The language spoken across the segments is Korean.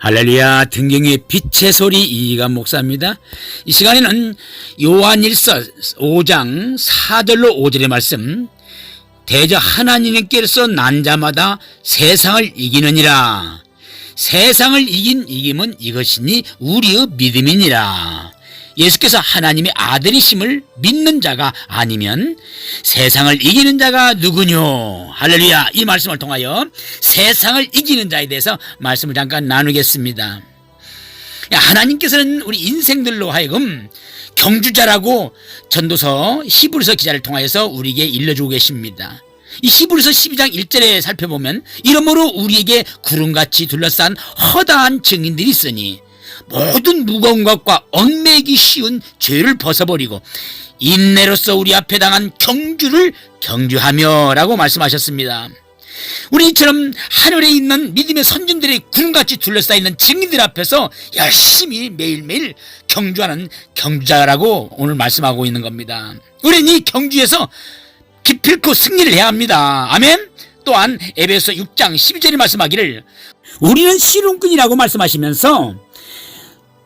할렐루야. 등경의 빛의 소리 이기관 목사입니다. 이 시간에는 요한일서 5장 4절로 5절의 말씀, 대저 하나님께서 난 자마다 세상을 이기느니라. 세상을 이긴 이김은 이것이니 우리의 믿음이니라. 예수께서 하나님의 아들이심을 믿는 자가 아니면 세상을 이기는 자가 누구뇨? 할렐루야. 이 말씀을 통하여 세상을 이기는 자에 대해서 말씀을 잠깐 나누겠습니다. 하나님께서는 우리 인생들로 하여금 경주자라고 전도서 히브리서 기자를 통하여서 우리에게 일러주고 계십니다. 이 히브리서 12장 1절에 살펴보면 이러므로 우리에게 구름같이 둘러싼 허다한 증인들이 있으니 모든 무거운 것과 얽매이기 쉬운 죄를 벗어버리고 인내로서 우리 앞에 당한 경주를 경주하며 라고 말씀하셨습니다. 우리 이처럼 하늘에 있는 믿음의 선진들의 구름같이 둘러싸여 있는 증인들 앞에서 열심히 매일매일 경주하는 경주자라고 오늘 말씀하고 있는 겁니다. 우리는 이 경주에서 기필코 승리를 해야 합니다. 아멘. 또한 에베소 6장 12절에 말씀하기를 우리는 씨름꾼이라고 말씀하시면서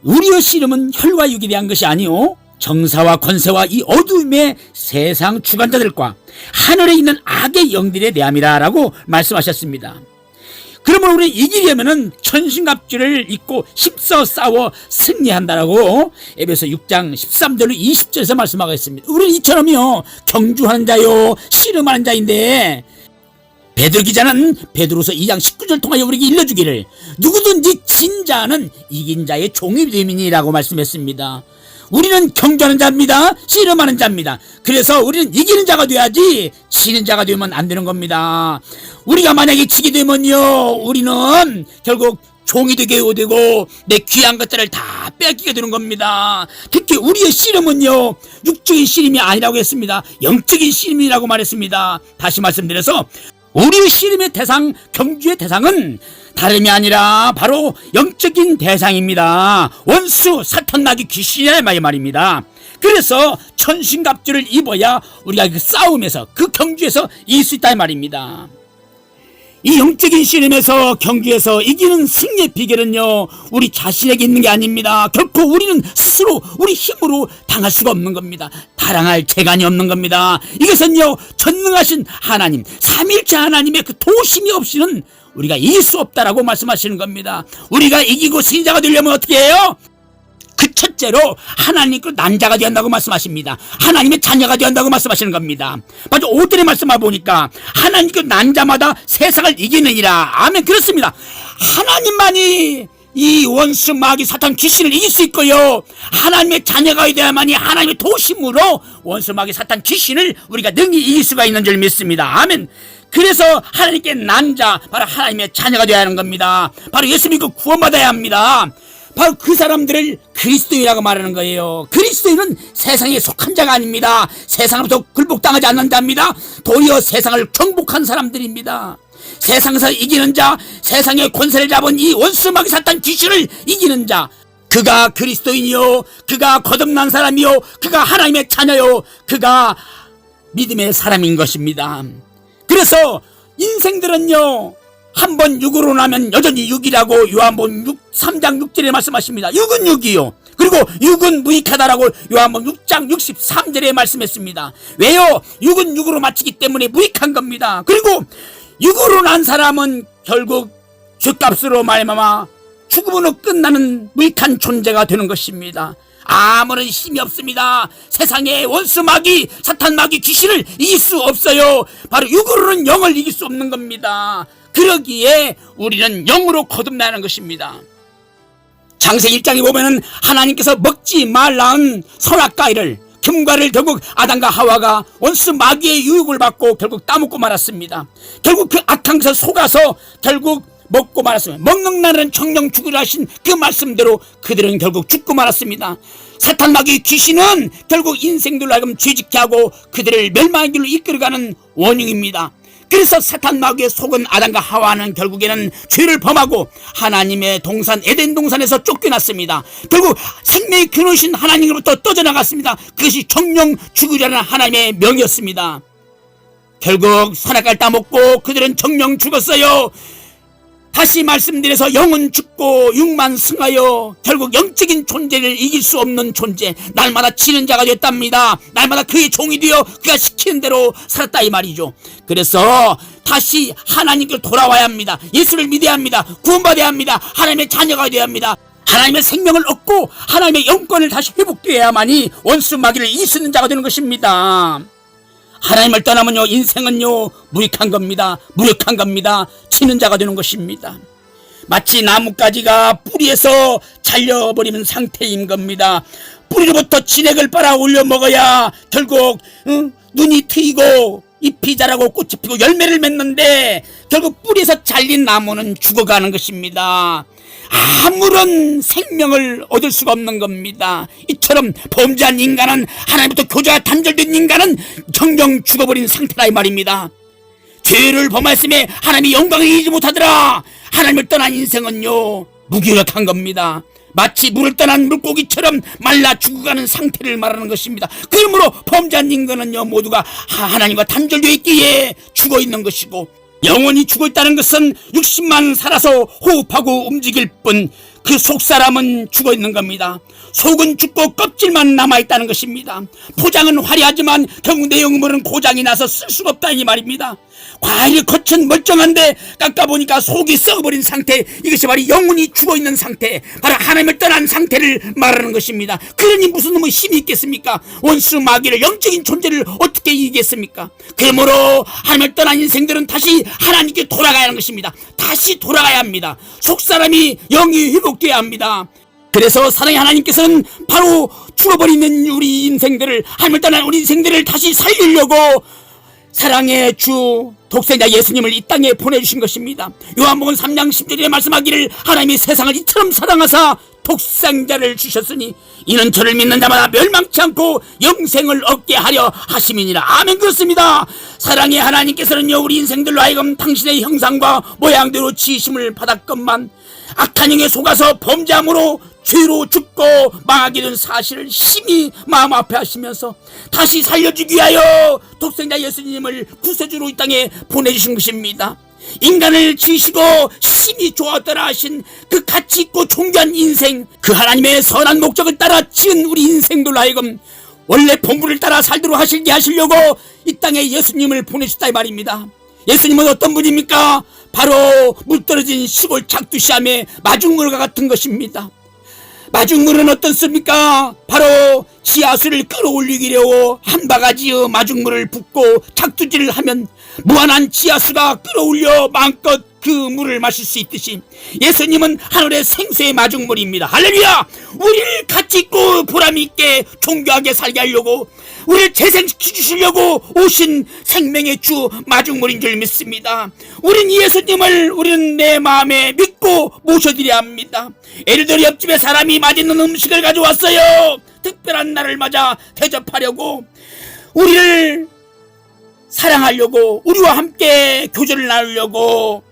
우리의 씨름은 혈과 육에 대한 것이 아니오 정사와 권세와 이 어두움의 세상 주관자들과 하늘에 있는 악의 영들에 대함이라 라고 말씀하셨습니다. 그러면 우리 이기려면은 천신갑주를 입고 힘써 싸워 승리한다라고 에베소 6장 13절로 20절에서 말씀하고 있습니다. 우리는 이처럼요 경주하는 자요 씨름하는 자인데, 베드로 기자는 베드로서 2장 19절 통하여 우리에게 일러주기를 누구든지 진 자는 이긴 자의 종이 됨이니라고 말씀했습니다. 우리는 경주하는 자입니다. 씨름하는 자입니다. 그래서 우리는 이기는 자가 돼야지 지는 자가 되면 안 되는 겁니다. 우리가 만약에 지게 되면요 우리는 결국 종이 되게 되고 내 귀한 것들을 다 뺏기게 되는 겁니다. 특히 우리의 씨름은요 육적인 씨름이 아니라고 했습니다. 영적인 씨름이라고 말했습니다. 다시 말씀드려서 우리의 씨름의 대상, 경주의 대상은 다름이 아니라 바로 영적인 대상입니다. 원수, 사탄, 마귀, 귀신의 말입니다. 그래서 천신갑주를 입어야 우리가 그 싸움에서, 그 경주에서 이길 수 있다 말입니다. 이 영적인 씨름에서 경주에서 이기는 승리의 비결은요 우리 자신에게 있는 게 아닙니다. 결코 우리는 스스로 우리 힘으로 당할 수가 없는 겁니다. 달아날 재간이 없는 겁니다. 이것은요 전능하신 하나님, 삼일체 하나님의 그 도심이 없이는 우리가 이길 수 없다라고 말씀하시는 겁니다. 우리가 이기고 승리자가 되려면 어떻게 해요? 그 첫째로 하나님께 난 자가 되었다고 말씀하십니다. 하나님의 자녀가 되었다고 말씀하시는 겁니다. 맞아, 5절의 말씀을 보니까 하나님께 난 자마다 세상을 이기느니라. 아멘. 그렇습니다. 하나님만이 이 원수 마귀 사탄 귀신을 이길 수 있고요 하나님의 자녀가 되어야만이 하나님의 도심으로 원수 마귀 사탄 귀신을 우리가 능히 이길 수가 있는 줄 믿습니다. 아멘. 그래서 하나님께 난 자, 바로 하나님의 자녀가 되어야 하는 겁니다. 바로 예수 믿고 구원받아야 합니다. 바로 그 사람들을 그리스도인이라고 말하는 거예요. 그리스도인은 세상에 속한 자가 아닙니다. 세상으로부터 굴복당하지 않는 자입니다. 도리어 세상을 경복한 사람들입니다. 세상에서 이기는 자, 세상의 권세를 잡은 이 원수 마귀 사탄 귀신을 이기는 자, 그가 그리스도인이요 그가 거듭난 사람이요 그가 하나님의 자녀요 그가 믿음의 사람인 것입니다. 그래서 인생들은요 한번 육으로 나면 여전히 육이라고 요한복음 3장 6절에 말씀하십니다. 육은 육이요 그리고 육은 무익하다라고 요한복음 6장 63절에 말씀했습니다. 왜요? 육은 육으로 마치기 때문에 무익한 겁니다. 그리고 육으로 난 사람은 결국 죗값으로 말미암아 죽음으로 끝나는 무익한 존재가 되는 것입니다. 아무런 힘이 없습니다. 세상에 원수 마귀, 사탄 마귀, 귀신을 이길 수 없어요. 바로 육으로는 영을 이길 수 없는 겁니다. 그러기에 우리는 영으로 거듭나는 것입니다. 창세기 1장에 보면은 하나님께서 먹지 말라는 선악과를, 금과를 결국 아담과 하와가 원수 마귀의 유혹을 받고 결국 따먹고 말았습니다. 결국 그 악한 것에 속아서 결국 먹고 말았습니다. 먹는 날은 청령 죽으라 하신 그 말씀대로 그들은 결국 죽고 말았습니다. 사탄 마귀 귀신은 결국 인생들로 하여금 죄짓게 하고 그들을 멸망의 길로 이끌어가는 원흉입니다. 그래서 사탄 마귀의 속은 아담과 하와는 결국에는 죄를 범하고 하나님의 동산 에덴 동산에서 쫓겨났습니다. 결국 생명의 근원이신 하나님으로부터 떠져나갔습니다. 그것이 정령 죽으려는 하나님의 명이었습니다. 결국 선악과를 따먹고 그들은 정령 죽었어요. 다시 말씀드려서 영은 죽고 육만 승하여 결국 영적인 존재를 이길 수 없는 존재, 날마다 지는 자가 됐답니다. 날마다 그의 종이 되어 그가 시키는 대로 살았다 이 말이죠. 그래서 다시 하나님께 돌아와야 합니다. 예수를 믿어야 합니다. 구원받아야 합니다. 하나님의 자녀가 되어야 합니다. 하나님의 생명을 얻고 하나님의 영권을 다시 회복되어야만이 원수 마귀를 이길 수 있는 자가 되는 것입니다. 하나님을 떠나면요, 인생은요 무익한 겁니다. 무력한 겁니다. 치는 자가 되는 것입니다. 마치 나뭇가지가 뿌리에서 잘려버리는 상태인 겁니다. 뿌리로부터 진액을 빨아 올려 먹어야 결국 눈이 트이고 잎이 자라고 꽃이 피고 열매를 맺는데 결국 뿌리에서 잘린 나무는 죽어가는 것입니다. 아무런 생명을 얻을 수가 없는 겁니다. 이처럼 범죄한 인간은, 하나님부터 교제가 단절된 인간은 정정 죽어버린 상태라 이 말입니다. 죄를 범했음에 하나님이 영광을 이기지 못하더라. 하나님을 떠난 인생은요 무기력한 겁니다. 마치 물을 떠난 물고기처럼 말라 죽어가는 상태를 말하는 것입니다. 그러므로 범죄한 인간은요 모두가 하나님과 단절되어 있기에 죽어 있는 것이고, 영원히 죽어 있다는 것은 60만 살아서 호흡하고 움직일 뿐 그 속사람은 죽어 있는 겁니다. 속은 죽고 껍질만 남아있다는 것입니다. 포장은 화려하지만 결국 내용물은 고장이 나서 쓸 수가 없다 이 말입니다. 과일이 겉은 멀쩡한데 깎아보니까 속이 썩어버린 상태, 이것이 바로 영혼이 죽어있는 상태, 바로 하나님을 떠난 상태를 말하는 것입니다. 그러니 무슨 놈의 힘이 있겠습니까? 원수 마귀를, 영적인 존재를 어떻게 이기겠습니까? 그러므로 하나님을 떠난 인생들은 다시 하나님께 돌아가야 하는 것입니다. 다시 돌아가야 합니다. 속사람이 영이 회복되어야 합니다. 그래서 사랑의 하나님께서는 바로 죽어버리는 우리 인생들을, 하나님을 떠난 우리 인생들을 다시 살리려고 사랑의 주 독생자 예수님을 이 땅에 보내주신 것입니다. 요한복음 3장 10절에 말씀하기를 하나님이 세상을 이처럼 사랑하사 독생자를 주셨으니 이는 저를 믿는 자마다 멸망치 않고 영생을 얻게 하려 하심이니라. 아멘. 그렇습니다. 사랑의 하나님께서는요 우리 인생들로 하여금 당신의 형상과 모양대로 지으심을 받았건만 악한 영에 속아서 범죄함으로 죄로 죽고 망하게 된 사실을 심히 마음 아파 하시면서 다시 살려주기 위하여 독생자 예수님을 구세주로 이 땅에 보내주신 것입니다. 인간을 지으시고 심히 좋았더라 하신 그 가치있고 존귀한 인생, 그 하나님의 선한 목적을 따라 지은 우리 인생들로 하여금 원래 본분을 따라 살도록 하시려고 이 땅에 예수님을 보내셨다 이 말입니다. 예수님은 어떤 분입니까? 바로 물떨어진 시골 작두시암의 마중물과 같은 것입니다. 마중물은 어떻습니까? 바로 지하수를 끌어올리기로 한 바가지의 마중물을 붓고 작두질을 하면 무한한 지하수가 끌어올려 마음껏 그 물을 마실 수 있듯이 예수님은 하늘의 생수의 마중물입니다. 할렐루야! 우리를 가치있고 보람있게 존귀하게 살게 하려고, 우리를 재생시키시려고 오신 생명의 주 마중물인 줄 믿습니다. 우린 예수님을 우리는 내 마음에 믿고 모셔드려야 합니다. 예를 들어 옆집에 사람이 맛있는 음식을 가져왔어요. 특별한 날을 맞아 대접하려고, 우리를 사랑하려고, 우리와 함께 교제를 나누려고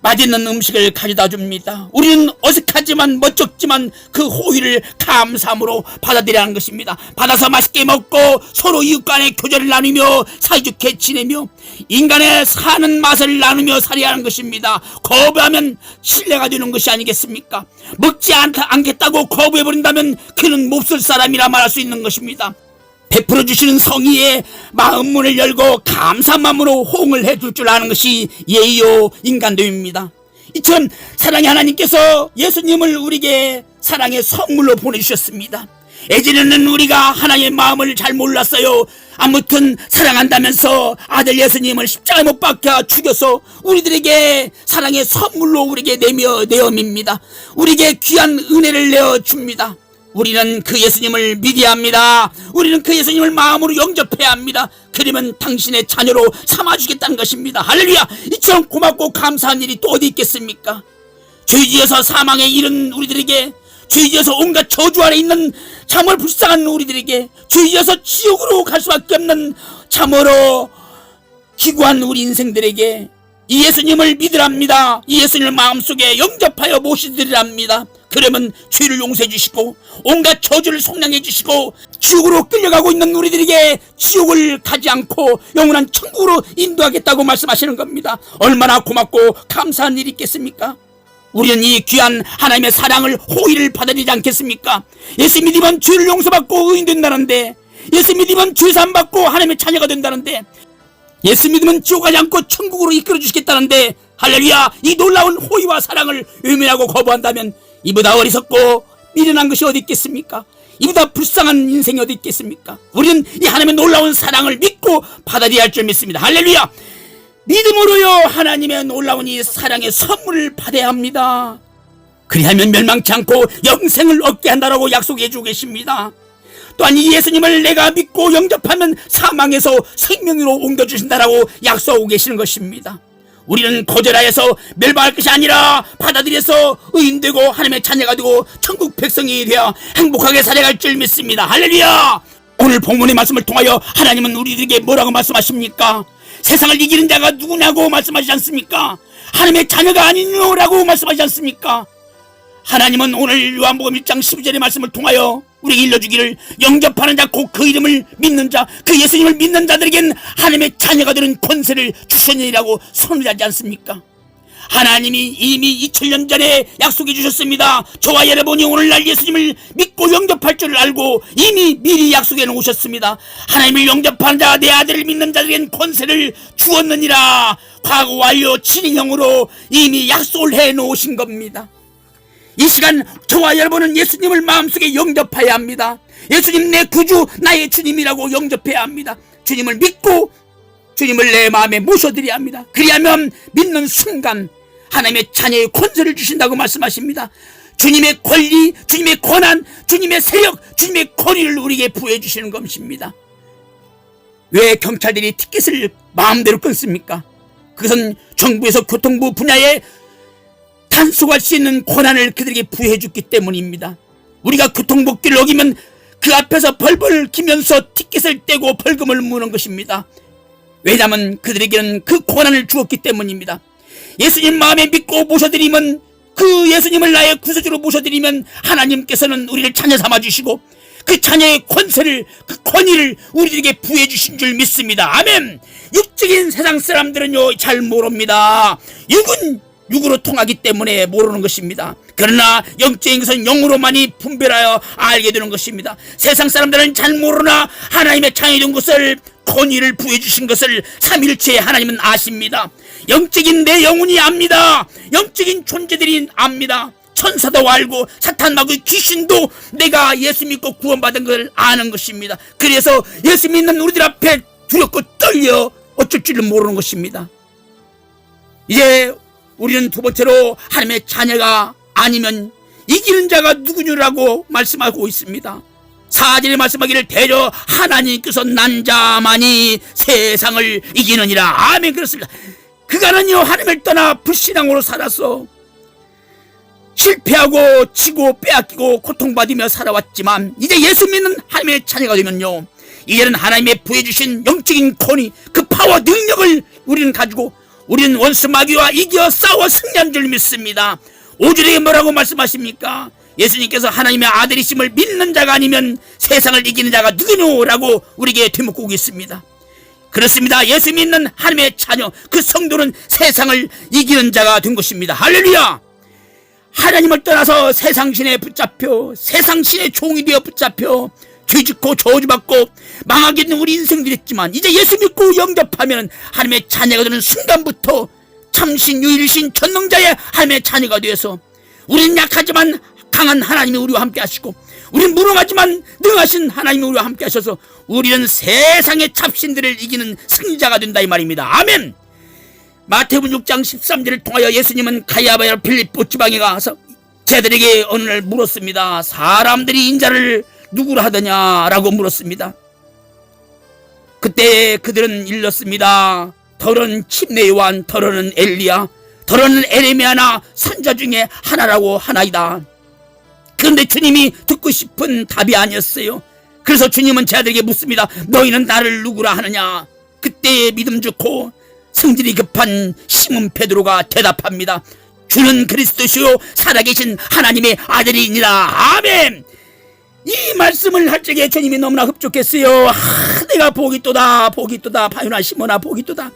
맛있는 음식을 가져다 줍니다. 우리는 어색하지만 멋쩍지만 그 호의를 감사함으로 받아들여야 하는 것입니다. 받아서 맛있게 먹고 서로 이웃 간의 교제를 나누며 사이좋게 지내며 인간의 사는 맛을 나누며 살아야 하는 것입니다. 거부하면 신뢰가 되는 것이 아니겠습니까? 먹지 않겠다고 거부해버린다면 그는 몹쓸 사람이라 말할 수 있는 것입니다. 베풀어 주시는 성의에 마음문을 열고 감사한 마음으로 호응을 해줄 줄 아는 것이 예의요 인간됨입니다. 이처럼 사랑의 하나님께서 예수님을 우리에게 사랑의 선물로 보내주셨습니다. 예전에는 우리가 하나님의 마음을 잘 몰랐어요. 아무튼 사랑한다면서 아들 예수님을 십자가에 못 박혀 죽여서 우리들에게 사랑의 선물로 우리에게 내어밉니다. 우리에게 귀한 은혜를 내어줍니다. 우리는 그 예수님을 믿어야 합니다. 우리는 그 예수님을 마음으로 영접해야 합니다. 그러면 당신의 자녀로 삼아주겠다는 것입니다. 할렐루야! 이처럼 고맙고 감사한 일이 또 어디 있겠습니까? 죄지어서 사망에 이른 우리들에게, 죄지어서 온갖 저주 아래 있는 참으로 불쌍한 우리들에게, 죄지어서 지옥으로 갈 수밖에 없는 참으로 기구한 우리 인생들에게 이 예수님을 믿으랍니다. 이 예수님을 마음속에 영접하여 모시리랍니다. 그러면 죄를 용서해 주시고 온갖 저주를 속량해 주시고 지옥으로 끌려가고 있는 우리들에게 지옥을 가지 않고 영원한 천국으로 인도하겠다고 말씀하시는 겁니다. 얼마나 고맙고 감사한 일이 있겠습니까? 우리는 이 귀한 하나님의 사랑을 호의를 받아들이지 않겠습니까? 예수 믿으면 죄를 용서받고 의인 된다는데, 예수 믿으면 죄사함 받고 하나님의 자녀가 된다는데, 예수 믿으면 지옥 가지 않고 천국으로 이끌어 주시겠다는데, 할렐루야! 이 놀라운 호의와 사랑을 외면하고 거부한다면 이보다 어리석고 미련한 것이 어디 있겠습니까? 이보다 불쌍한 인생이 어디 있겠습니까? 우리는 이 하나님의 놀라운 사랑을 믿고 받아들여야 할 줄 믿습니다. 할렐루야! 믿음으로요 하나님의 놀라운 이 사랑의 선물을 받아야 합니다. 그리하면 멸망치 않고 영생을 얻게 한다라고 약속해 주고 계십니다. 또한 이 예수님을 내가 믿고 영접하면 사망에서 생명으로 옮겨주신다라고 약속하고 계시는 것입니다. 우리는 거절하여서 멸망할 것이 아니라 받아들여서 의인되고 하나님의 자녀가 되고 천국 백성이 되어 행복하게 살아갈 줄 믿습니다. 할렐루야! 오늘 본문의 말씀을 통하여 하나님은 우리들에게 뭐라고 말씀하십니까? 세상을 이기는 자가 누구냐고 말씀하시지 않습니까? 하나님의 자녀가 아니냐고 말씀하시지 않습니까? 하나님은 오늘 요한복음 1장 12절의 말씀을 통하여 우리에게 일러주기를 영접하는 자 곧 그 이름을 믿는 자 그 예수님을 믿는 자들에겐 하나님의 자녀가 되는 권세를 주셨느니라고 선언하지 않습니까? 하나님이 이미 2000년 전에 약속해 주셨습니다. 저와 여러분이 오늘날 예수님을 믿고 영접할 줄 알고 이미 미리 약속해 놓으셨습니다. 하나님을 영접하는 자 내 아들을 믿는 자들에겐 권세를 주었느니라. 과거 완료 진행형으로 이미 약속을 해 놓으신 겁니다. 이 시간 저와 여러분은 예수님을 마음속에 영접해야 합니다. 예수님 내 구주 나의 주님이라고 영접해야 합니다. 주님을 믿고 주님을 내 마음에 모셔드려야 합니다. 그리하면 믿는 순간 하나님의 자녀의 권세를 주신다고 말씀하십니다. 주님의 권리, 주님의 권한, 주님의 세력, 주님의 권위를 우리에게 부여해 주시는 것입니다. 왜 경찰들이 티켓을 마음대로 끊습니까? 그것은 정부에서 교통부 분야에 단속할 수 있는 권한을 그들에게 부여해 줬기 때문입니다. 우리가 교통법규를 어기면 그 앞에서 벌벌 기면서 티켓을 떼고 벌금을 무는 것입니다. 왜냐하면 그들에게는 그 권한을 주었기 때문입니다. 예수님 마음에 믿고 모셔드리면, 그 예수님을 나의 구세주로 모셔드리면 하나님께서는 우리를 자녀 삼아주시고 그 자녀의 권세를, 그 권위를 우리에게 부여해 주신 줄 믿습니다. 아멘. 육적인 세상 사람들은요 잘 모릅니다. 육은 육으로 통하기 때문에 모르는 것입니다. 그러나 영적인 것은 영으로만이 분별하여 알게 되는 것입니다. 세상 사람들은 잘 모르나 하나님의 자녀이 된 것을, 권위를 부여해 주신 것을 삼위일체의 하나님은 아십니다. 영적인 내 영혼이 압니다. 영적인 존재들이 압니다. 천사도 알고 사탄 마귀 귀신도 내가 예수 믿고 구원받은 걸 아는 것입니다. 그래서 예수 믿는 우리들 앞에 두렵고 떨려 어쩔 줄을 모르는 것입니다. 이제 우리는 두 번째로 하나님의 자녀가 아니면 이기는 자가 누구냐라고 말씀하고 있습니다. 4절에 말씀하기를 대저 하나님께서 난 자만이 세상을 이기느니라. 아멘. 그렇습니다. 그가는요 하나님을 떠나 불신앙으로 살았어. 실패하고 지고 빼앗기고 고통받으며 살아왔지만 이제 예수 믿는 하나님의 자녀가 되면요, 이제는 하나님의 부여주신 영적인 권위, 그 파워 능력을 우리는 가지고 우리는 원수 마귀와 이겨 싸워 승리한 줄 믿습니다. 5절에 뭐라고 말씀하십니까? 예수님께서 하나님의 아들이심을 믿는 자가 아니면 세상을 이기는 자가 누구냐라고 우리에게 되묻고 있습니다. 그렇습니다. 예수 믿는 하나님의 자녀, 그 성도는 세상을 이기는 자가 된 것입니다. 할렐루야! 하나님을 떠나서 세상신에 붙잡혀 세상신의 종이 되어 붙잡혀 죄짓고 저주받고 망하게 된 우리 인생들이 있지만 이제 예수 믿고 영접하면 하나님의 자녀가 되는 순간부터 참신 유일신 전능자의 하나님의 자녀가 되어서 우리는 약하지만 강한 하나님이 우리와 함께 하시고 우리는 무능하지만 능하신 하나님이 우리와 함께 하셔서 우리는 세상의 잡신들을 이기는 승리자가 된다 이 말입니다. 아멘. 마태복음 6장 13절을 통하여 예수님은 가야바야 빌립보 지방에 가서 제자들에게 어느 날 물었습니다. 사람들이 인자를 누구로 하더냐라고 물었습니다. 그때 그들은 일렀습니다. 더러는 침례 요한, 더러는 엘리야, 더러는 에레미야나 선자 중에 하나라고 하나이다. 그런데 주님이 듣고 싶은 답이 아니었어요. 그래서 주님은 제자들에게 묻습니다. 너희는 나를 누구라 하느냐? 그때의 믿음 좋고 성질이 급한 시몬 베드로가 대답합니다. 주는 그리스도시요 살아계신 하나님의 아들이니라. 아멘. 이 말씀을 할 적에 주님이 너무나 흡족했어요. 내가 복이 또다 바요나 시몬아 복이 또다.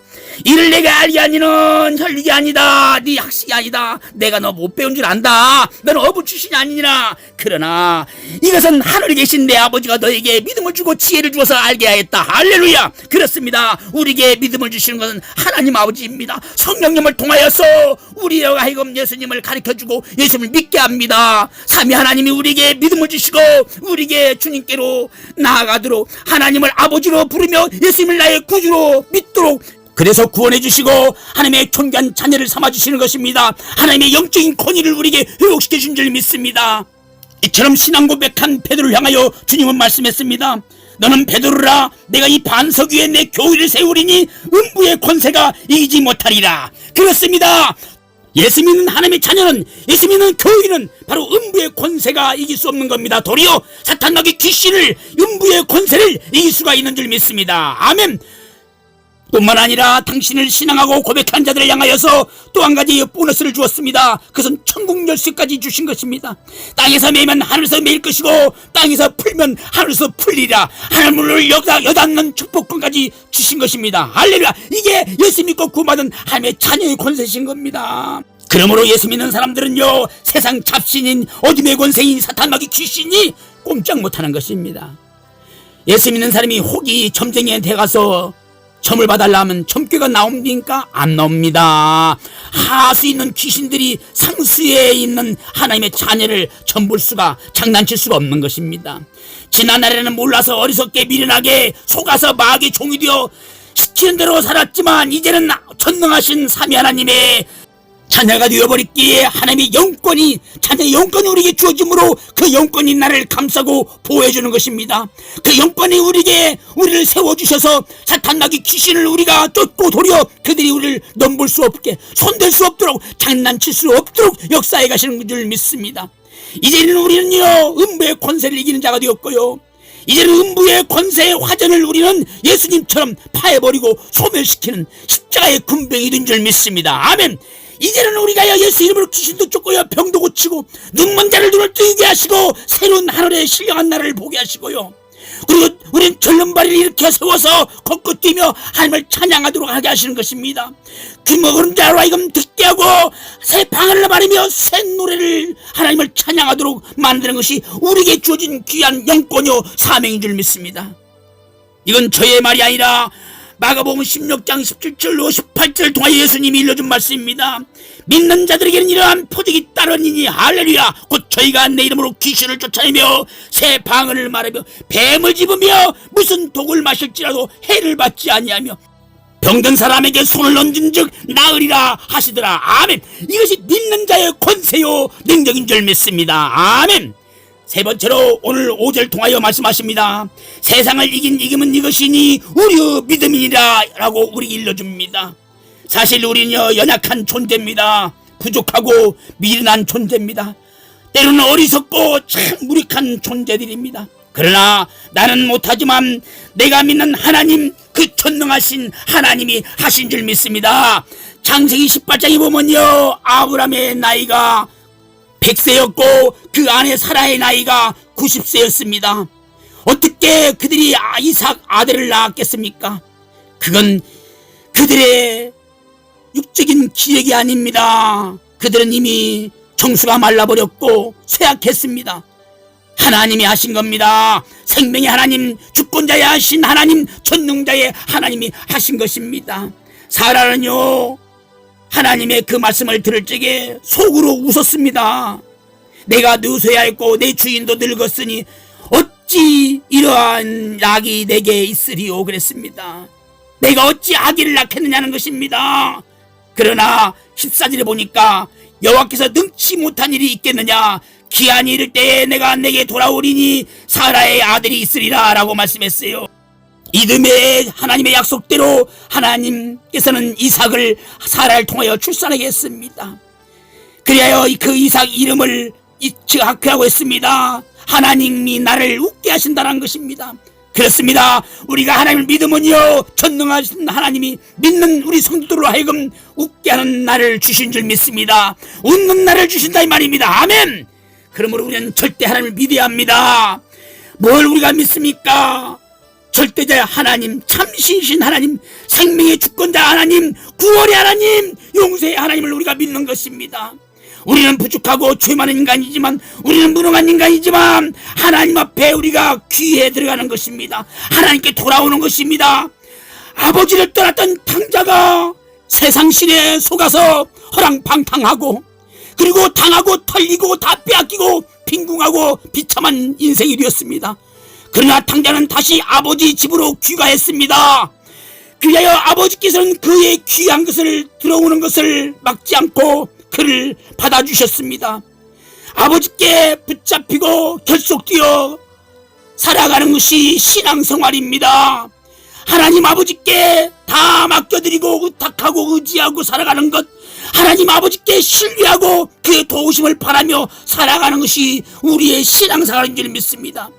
이를 내가 알게 하니는 혈육이 아니다 네 학식이 아니다. 내가 너 못 배운 줄 안다. 너는 어부 출신이 아니니라. 그러나 이것은 하늘에 계신 내 아버지가 너에게 믿음을 주고 지혜를 주어서 알게 하였다. 할렐루야. 그렇습니다. 우리에게 믿음을 주시는 것은 하나님 아버지입니다. 성령님을 통하여서 우리가 하여금 예수님을 가르쳐주고 예수님을 믿게 합니다. 삼위 하나님이 우리에게 믿음을 주시고 우리에게 주님께로 나아가도록 하나님을 아버지로 부르며 예수님을 나의 구주로 믿도록 그래서 구원해 주시고 하나님의 존귀한 자녀를 삼아 주시는 것입니다. 하나님의 영적인 권위를 우리에게 회복시켜 준 줄 믿습니다. 이처럼 신앙 고백한 베드로를 향하여 주님은 말씀했습니다. 너는 베드로라. 내가 이 반석 위에 내 교회를 세우리니 음부의 권세가 이기지 못하리라. 그렇습니다. 예수 믿는 하나님의 자녀는, 예수 믿는 교인은 바로 음부의 권세가 이길 수 없는 겁니다. 도리어 사탄 마귀 귀신을, 음부의 권세를 이길 수가 있는 줄 믿습니다. 아멘. 뿐만 아니라 당신을 신앙하고 고백한 자들을 향하여서 또 한 가지 보너스를 주었습니다. 그것은 천국 열쇠까지 주신 것입니다. 땅에서 매면 하늘에서 매일 것이고 땅에서 풀면 하늘에서 풀리라. 하늘문을 여닫는 축복권까지 주신 것입니다. 할렐루야. 이게 예수 믿고 구원받은 하나님의 자녀의 권세신 겁니다. 그러므로 예수 믿는 사람들은요, 세상 잡신인 어둠의 권세인 사탄 마귀 귀신이 꼼짝 못하는 것입니다. 예수 믿는 사람이 혹이 점쟁이에 대가서 점을 봐달라면 점괘가 나옵니까? 안 나옵니다. 하수 있는 귀신들이 상수에 있는 하나님의 자녀를 점볼 수가, 장난칠 수가 없는 것입니다. 지난날에는 몰라서 어리석게 미련하게 속아서 마귀의 종이 되어 시키는 대로 살았지만 이제는 전능하신 삼위 하나님의 자녀가 되어버렸기에 하나님의 영권이, 자녀의 영권이 우리에게 주어지므로 그 영권이 나를 감싸고 보호해주는 것입니다. 그 영권이 우리를 세워주셔서 사탄 마귀 귀신을 우리가 쫓고 도리어 그들이 우리를 넘볼 수 없게, 손댈 수 없도록, 장난칠 수 없도록 역사해 가시는 줄 믿습니다. 이제는 우리는요, 음부의 권세를 이기는 자가 되었고요, 이제는 음부의 권세의 화전을 우리는 예수님처럼 파해버리고 소멸시키는 십자가의 군병이 된 줄 믿습니다. 아멘. 이제는 우리가 예수 이름으로 귀신도 쫓고요, 병도 고치고, 눈먼 자를 눈을 뜨게 하시고, 새로운 하늘의 신령한 날을 보게 하시고요, 그리고 우리는 절름발이를 일으켜 세워서 걷고 뛰며 하나님을 찬양하도록 하게 하시는 것입니다. 귀먹은 자로 하여금 듣게 하고 새 방언을 말하며 새 노래를 하나님을 찬양하도록 만드는 것이 우리에게 주어진 귀한 영권이요 사명인 줄 믿습니다. 이건 저의 말이 아니라 마가복음 16장 17절로 18절을 통하여 예수님이 일러준 말씀입니다. 믿는 자들에게는 이러한 표적이 따르니니 할렐루야. 곧 저희가 내 이름으로 귀신을 쫓아내며 새 방언을 말하며 뱀을 집으며 무슨 독을 마실지라도 해를 받지 아니하며 병든 사람에게 손을 얹은 즉 나으리라 하시더라. 아멘. 이것이 믿는 자의 권세요 능력인 줄 믿습니다. 아멘. 세 번째로 오늘 5절 통하여 말씀하십니다. 세상을 이긴 이김은 이것이니 우리의 믿음이니라 라고 우리 일러줍니다. 사실 우리는요, 연약한 존재입니다. 부족하고 미련한 존재입니다. 때로는 어리석고 참 무익한 존재들입니다. 그러나 나는 못하지만 내가 믿는 하나님, 그 전능하신 하나님이 하신 줄 믿습니다. 창세기 18장에 보면요, 아브라함의 나이가 100세였고 그 아내 사라의 나이가 90세였습니다. 어떻게 그들이 이삭 아들을 낳았겠습니까? 그건 그들의 육적인 기력이 아닙니다. 그들은 이미 정수가 말라버렸고 쇠약했습니다. 하나님이 하신 겁니다. 생명의 하나님, 주권자의 하신 하나님, 전능자의 하나님이 하신 것입니다. 사라는요, 하나님의 그 말씀을 들을 적에 속으로 웃었습니다. 내가 늙어야 했고 내 주인도 늙었으니 어찌 이러한 낙이 내게 있으리요 그랬습니다. 내가 어찌 아기를 낳겠느냐는 것입니다. 그러나 14절에 보니까 여호와께서 능치 못한 일이 있겠느냐, 기한이 이를 때에 내가 내게 돌아오리니 사라의 아들이 있으리라 라고 말씀했어요. 이듬해 하나님의 약속대로 하나님께서는 이삭을 사라를 통하여 출산하게 했습니다. 그리하여 그 이삭 이름을 이츠하크라고 했습니다. 하나님이 나를 웃게 하신다는 것입니다. 그렇습니다. 우리가 하나님을 믿으면요, 전능하신 하나님이 믿는 우리 성도들로 하여금 웃게 하는 날을 주신 줄 믿습니다. 웃는 날을 주신다 이 말입니다. 아멘. 그러므로 우리는 절대 하나님을 믿어야 합니다. 뭘 우리가 믿습니까? 절대자 하나님, 참신신 하나님, 생명의 주권자 하나님, 구원의 하나님, 용서의 하나님을 우리가 믿는 것입니다. 우리는 부족하고 죄 많은 인간이지만, 우리는 무능한 인간이지만 하나님 앞에 우리가 귀에 들어가는 것입니다. 하나님께 돌아오는 것입니다. 아버지를 떠났던 탕자가 세상 신에 속아서 허랑방탕하고, 그리고 당하고 털리고 다 빼앗기고 빈궁하고 비참한 인생이 되었습니다. 그러나 탕자는 다시 아버지 집으로 귀가했습니다. 그리하여 아버지께서는 그의 귀한 것을 들어오는 것을 막지 않고 그를 받아주셨습니다. 아버지께 붙잡히고 결속되어 살아가는 것이 신앙생활입니다. 하나님 아버지께 다 맡겨드리고 의탁하고 의지하고 살아가는 것, 하나님 아버지께 신뢰하고 그의 도우심을 바라며 살아가는 것이 우리의 신앙생활인 줄 믿습니다.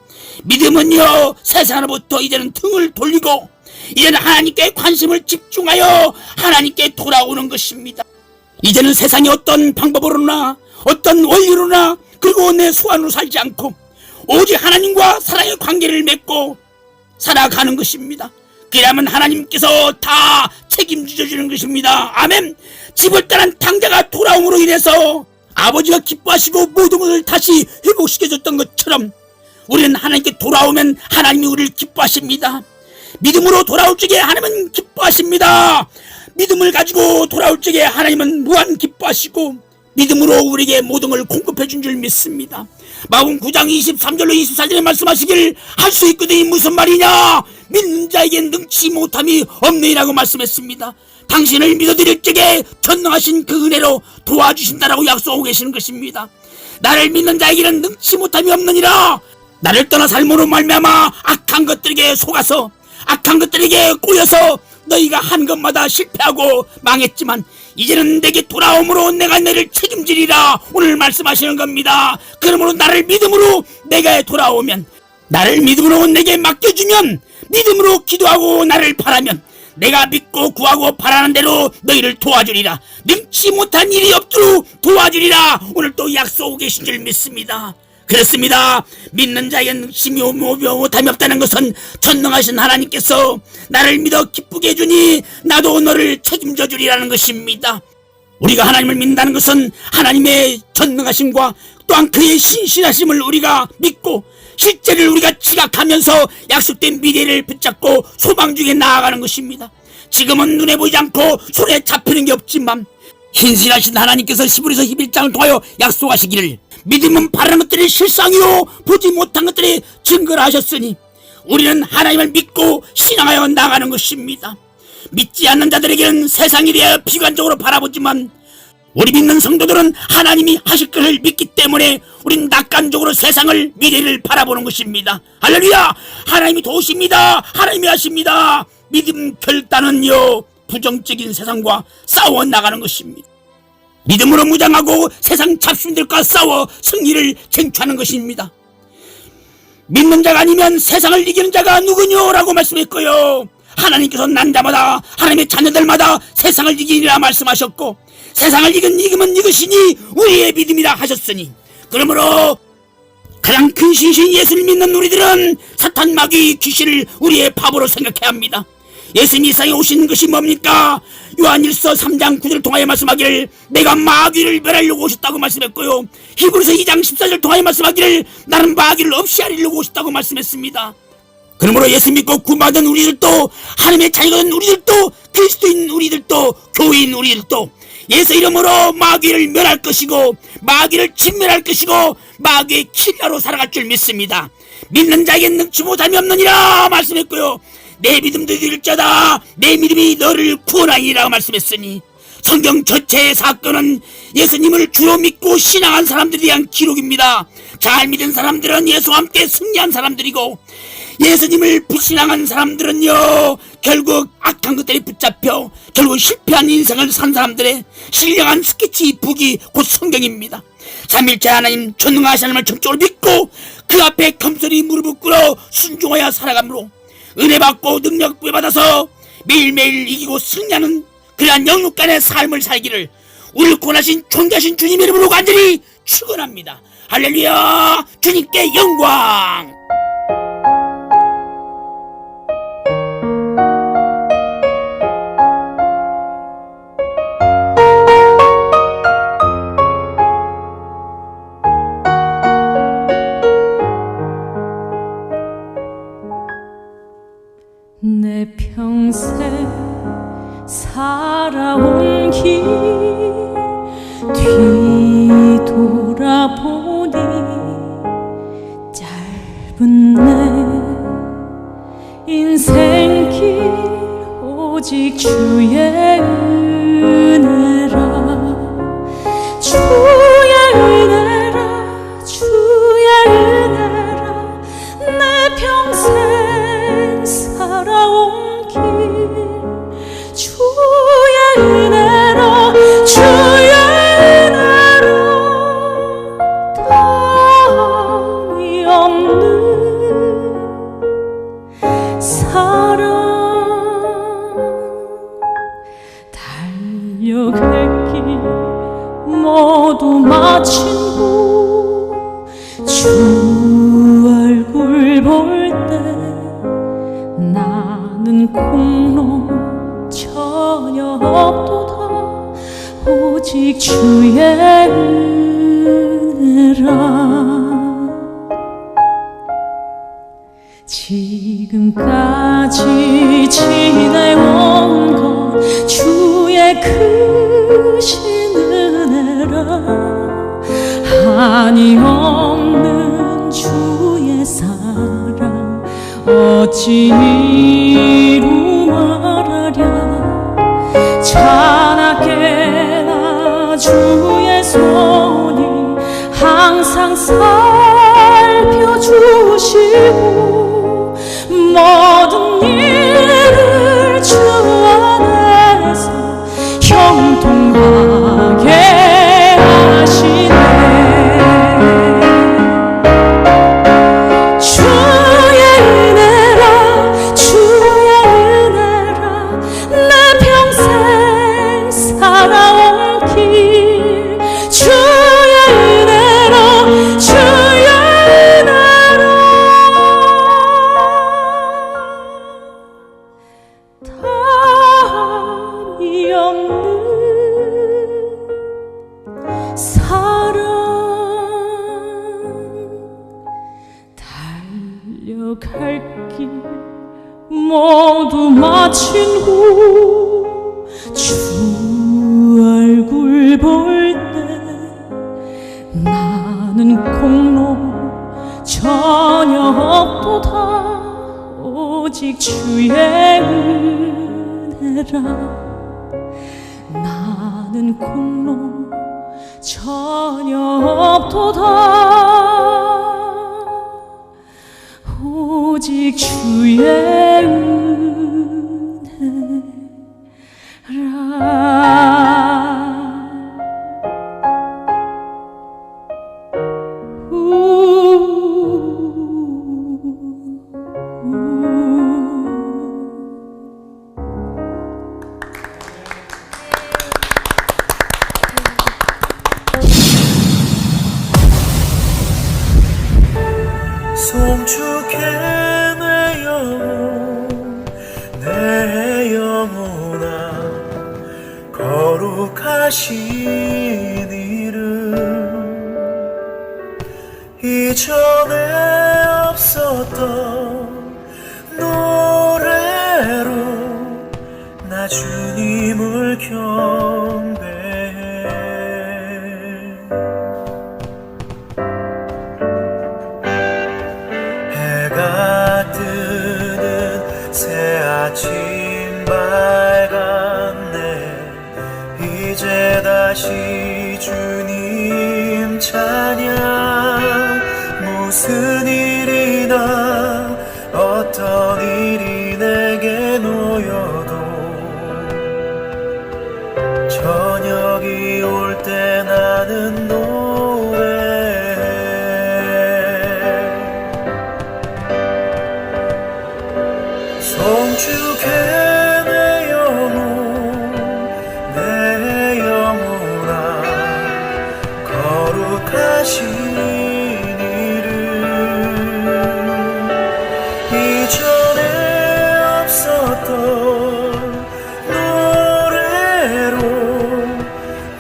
믿음은요, 세상으로부터 이제는 등을 돌리고 이제는 하나님께 관심을 집중하여 하나님께 돌아오는 것입니다. 이제는 세상이 어떤 방법으로나 어떤 원리로나 그리고 내 소원으로 살지 않고 오직 하나님과 사랑의 관계를 맺고 살아가는 것입니다. 그러면 하나님께서 다 책임져 주는 것입니다. 아멘. 집을 떠난 탕자가 돌아옴으로 인해서 아버지가 기뻐하시고 모든 것을 다시 회복시켜줬던 것처럼 우리는 하나님께 돌아오면 하나님이 우리를 기뻐하십니다. 믿음으로 돌아올 적에 하나님은 기뻐하십니다. 믿음을 가지고 돌아올 적에 하나님은 무한 기뻐하시고 믿음으로 우리에게 모든 걸 공급해 준 줄 믿습니다. 마가복음 9장 23절로 24절에 말씀하시길 할 수 있거든이 무슨 말이냐? 믿는 자에겐 능치 못함이 없느니라고 말씀했습니다. 당신을 믿어드릴 적에 전능하신 그 은혜로 도와주신다라고 약속하고 계시는 것입니다. 나를 믿는 자에게는 능치 못함이 없느니라. 나를 떠나 삶으로 말미암아 악한 것들에게 속아서 악한 것들에게 꼬여서 너희가 한 것마다 실패하고 망했지만 이제는 내게 돌아옴으로 내가 너를 책임지리라 오늘 말씀하시는 겁니다. 그러므로 나를 믿음으로 내가 돌아오면, 나를 믿음으로 내게 맡겨주면, 믿음으로 기도하고 나를 바라면 내가 믿고 구하고 바라는 대로 너희를 도와주리라. 능치 못한 일이 없도록 도와주리라 오늘 또 약속하고 계신 줄 믿습니다. 그렇습니다. 믿는 자에겐 능치 못함이 없다는 것은 전능하신 하나님께서 나를 믿어 기쁘게 해주니 나도 너를 책임져 주리라는 것입니다. 우리가 하나님을 믿는다는 것은 하나님의 전능하심과 또한 그의 신실하심을 우리가 믿고 실제를 우리가 지각하면서 약속된 미래를 붙잡고 소망 중에 나아가는 것입니다. 지금은 눈에 보이지 않고 손에 잡히는 게 없지만 신실하신 하나님께서 히브리서 11장을 통하여 약속하시기를 믿음은 바라는 것들이 실상이요 보지 못한 것들이 증거를 하셨으니 우리는 하나님을 믿고 신앙하여 나가는 것입니다. 믿지 않는 자들에게는 세상에 대해 비관적으로 바라보지만 우리 믿는 성도들은 하나님이 하실 것을 믿기 때문에 우린 낙관적으로 세상을 미래를 바라보는 것입니다. 할렐루야! 하나님이 도우십니다. 하나님이 하십니다. 믿음 결단은요 부정적인 세상과 싸워 나가는 것입니다. 믿음으로 무장하고 세상 잡신들과 싸워 승리를 쟁취하는 것입니다. 믿는 자가 아니면 세상을 이기는 자가 누구뇨? 라고 말씀했고요. 하나님께서 난 자마다 하나님의 자녀들마다 세상을 이기리라 말씀하셨고 세상을 이기면 이것이니 우리의 믿음이라 하셨으니 그러므로 가장 큰 신신 예수를 믿는 우리들은 사탄 마귀 귀신을 우리의 바보로 생각해야 합니다. 예수님이 이 세상에 오신 것이 뭡니까? 요한일서 3장 9절을 통하여 말씀하기를 내가 마귀를 멸하려고 오셨다고 말씀했고요. 히브리서 2장 14절을 통하여 말씀하기를 나는 마귀를 없이 하려고 오셨다고 말씀했습니다. 그러므로 예수 믿고 구원받은 우리들도 하나님의 자녀가 된 우리들도 그리스도인 우리들도 교회인 우리들도 예수 이름으로 마귀를 멸할 것이고 마귀를 진멸할 것이고 마귀의 킬러로 살아갈 줄 믿습니다. 믿는 자에겐 능치 못함이 없느니라 말씀했고요. 내 믿음도 이룰자다 내 믿음이 너를 구원하리라고 말씀했으니 성경 전체의 사건은 예수님을 주로 믿고 신앙한 사람들에 대한 기록입니다. 잘 믿은 사람들은 예수와 함께 승리한 사람들이고 예수님을 불신앙한 사람들은요, 결국 악한 것들이 붙잡혀 결국 실패한 인생을 산 사람들의 신령한 스케치북이 곧 성경입니다. 삼일째 하나님 전능하신 하나님을 전적으로 믿고 그 앞에 겸손히 무릎을 꿇어 순종하여 살아가므로 은혜 받고 능력 부여받아서 매일매일 이기고 승리하는 그러한 영육간의 삶을 살기를 우리를 구원하신 존귀하신 주님의 이름으로 간절히 축원합니다. 할렐루야. 주님께 영광. 내 평생 살아온 길 뒤돌아보니 짧은 내 인생길 오직 주의 은혜라 주의 은혜라 주의 은혜라 내 평생 살아온 길 주의 은혜로 주의 은혜로 다이 없는 사랑 달려갈 길 모두 마친 후 주 얼굴 볼 때 나는 공로 전혀 없도다 오직 주의 은혜라 지금까지 지내온 것 주의 크신 은혜라 한이 없는 주의 사랑 어찌 이루 말하랴 자나깨나 주의 손이 항상 살펴주시고 모든 일을 주 안에서 형통하게 하시네 주의 은혜라 주의 은혜라 내 평생 살아온 길 주의 은혜로 주의 은혜로 답이 없는 사랑 달려갈 길 모두 마친 후 주 얼굴 볼 때 나는 공로 전혀 없도다 오직 주의 은혜라 나는 공로 전혀 없도다 오직 주의 송축해 내 영혼 내 영혼아 거룩하신 이름 이전에 없었던 노래로 나 주님을 경배해 해가 뜨는 새 아침 밝았네 이제 다시 주님 찬양 무슨 일이나 거룩하신 이름 이전에 없었던 노래로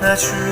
나 주의